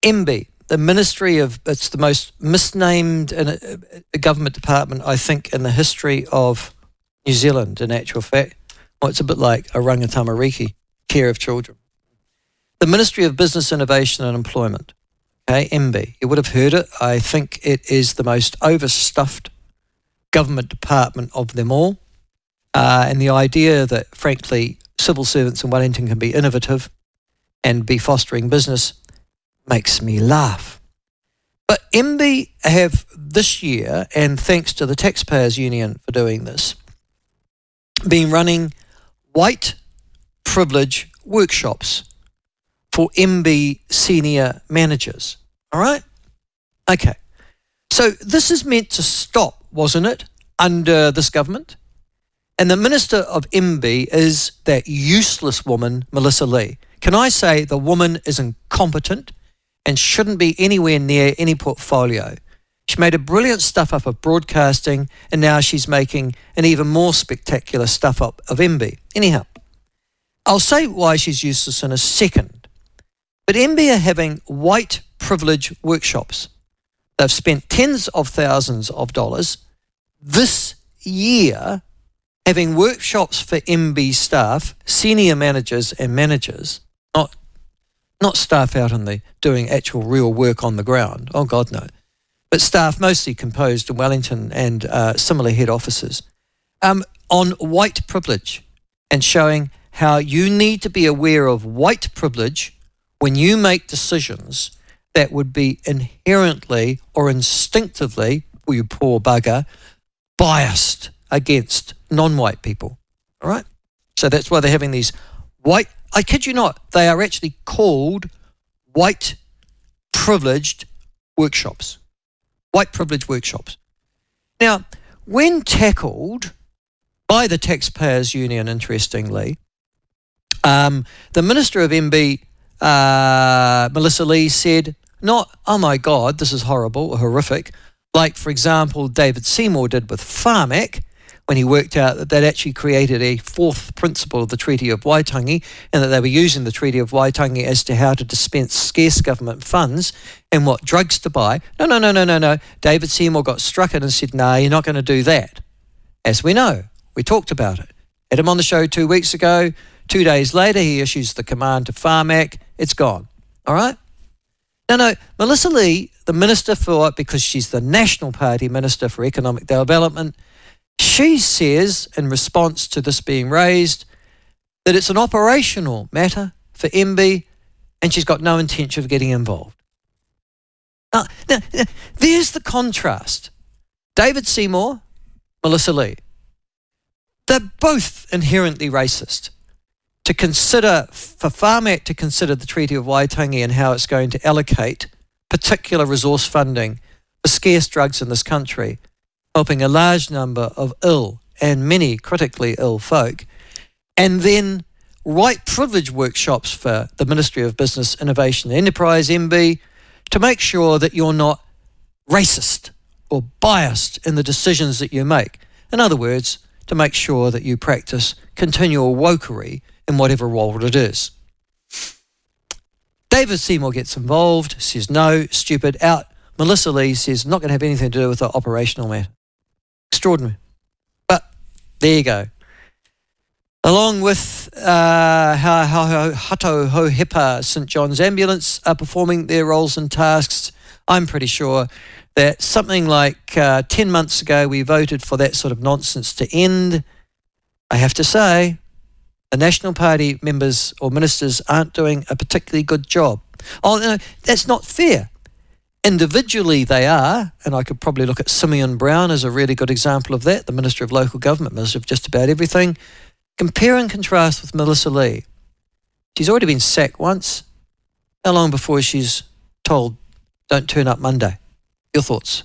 MB, the Ministry of, it's the most misnamed a government department, I think, in the history of New Zealand, in actual fact. Well, it's a bit like a rangatamariki, care of children. The Ministry of Business, Innovation and Employment, okay, MB. You would have heard it. I think it is the most overstuffed government department of them all. And the idea that, frankly, civil servants in Wellington can be innovative and be fostering business makes me laugh. But MB have this year, and thanks to the Taxpayers Union for doing this, been running white privilege workshops for MB senior managers. All right? Okay. So this is meant to stop, wasn't it, under this government? And the Minister of MB is that useless woman, Melissa Lee. Can I say the woman is incompetent and shouldn't be anywhere near any portfolio? She made a brilliant stuff up of broadcasting, and now she's making an even more spectacular stuff up of MB. Anyhow, I'll say why she's useless in a second. But MB are having white privilege workshops. They've spent tens of thousands of dollars this year having workshops for MB staff, senior managers and managers, not staff out in the doing actual real work on the ground. Oh God, no. But staff mostly composed in Wellington and similar head offices, on white privilege and showing how you need to be aware of white privilege when you make decisions that would be inherently or instinctively, oh, you poor bugger, biased against non-white people. All right? So that's why they're having these white, I kid you not, they are actually called white privileged workshops. White privilege workshops. Now, when tackled by the Taxpayers Union, interestingly, the Minister of MB, Melissa Lee, said, not, oh my God, this is horrible or horrific, like, for example, David Seymour did with Pharmac, when he worked out that they'd actually created a fourth principle of the Treaty of Waitangi, and that they were using the Treaty of Waitangi as to how to dispense scarce government funds and what drugs to buy. No. David Seymour got struck in and said, no, you're not going to do that. As we know, we talked about it. Had him on the show 2 weeks ago. 2 days later, he issues the command to Pharmac. It's gone. All right? No, Melissa Lee, the Minister for, because she's the National Party Minister for Economic Development, she says, in response to this being raised, that it's an operational matter for MB and she's got no intention of getting involved. Now, there's the contrast. David Seymour, Melissa Lee. They're both inherently racist. To consider, for Pharmac to consider the Treaty of Waitangi and how it's going to allocate particular resource funding for scarce drugs in this country, helping a large number of ill and many critically ill folk, and then white privilege workshops for the Ministry of Business, Innovation and Enterprise, MB, to make sure that you're not racist or biased in the decisions that you make. In other words, to make sure that you practice continual wokery in whatever role it is. David Seymour gets involved, says no, stupid, out. Melissa Lee says not going to have anything to do with the operational matter. Extraordinary. But there you go. Along with Hato Ho Hipa St John's Ambulance are performing their roles and tasks, I'm pretty sure that something like 10 months ago we voted for that sort of nonsense to end. I have to say, the National Party members or ministers aren't doing a particularly good job. Oh, no, that's not fair. Individually they are, and I could probably look at Simeon Brown as a really good example of that, the Minister of Local Government, Minister of just about everything. Compare and contrast with Melissa Lee. She's already been sacked once. How long before she's told, don't turn up Monday? Your thoughts?